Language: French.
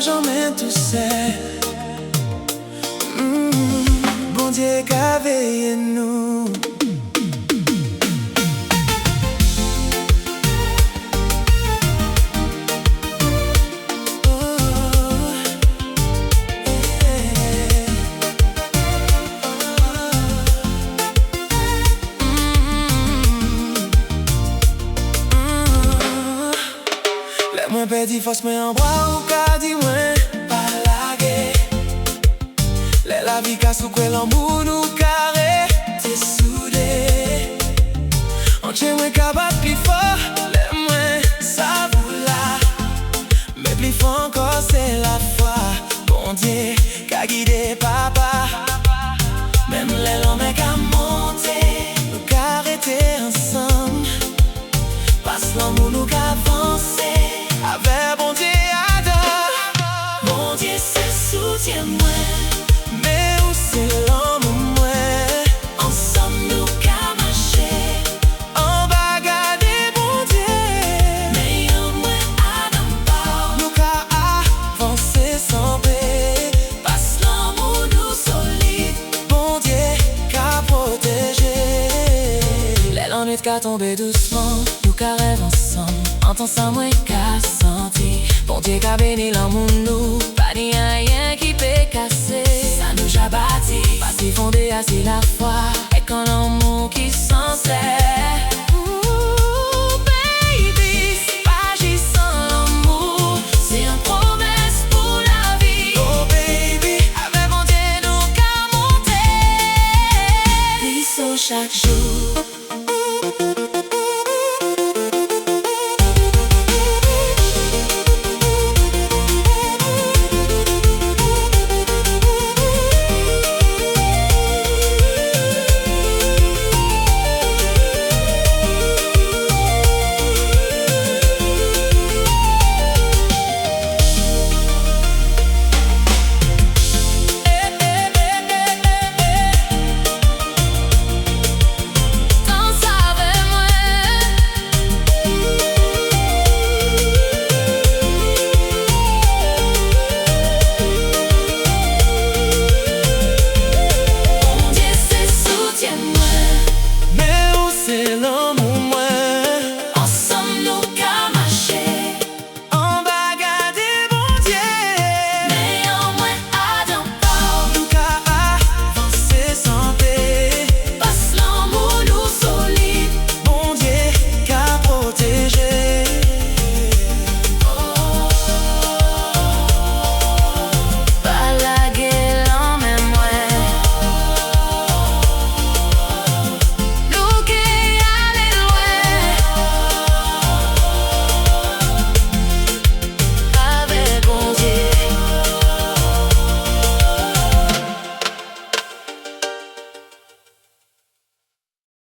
jamais tout seul. Bon Dieu qu'a veillé nous. Moi perdu force mais en bras ou qu'a dit moi pas laguer. La vie casse ou quoi l'amour nous carré. T'es soudé. On tient moi qu'à battre plus fort. Les moins ça vous là. Mais plus fort encore c'est la foi. Bon Dieu qu'a guidé papa. Même les l'homme qu'a monté. Nous qu'a arrêté ensemble. Passe l'amour nous qu'a avancé. Avec bon Dieu adore. Bon Dieu c'est soutien-moi. Mais où c'est l'homme moi. Ensemble nous qu'à marcher. On va garder bon Dieu. Mais au moins Adam part. Nous qu'à avancer sans paix. Passe l'amour nous solide. Bon Dieu qu'à protéger. Les l'ennui qu'à tomber doucement. Nous qu'à rêver ensemble. Entends ça moi qu'à senti. Bon Dieu qu'a béni l'amour nous. Pas ni rien qui peut casser. Ça nous a bâti. Pas si fondé assez la foi. Et quand l'amour qui s'en sert.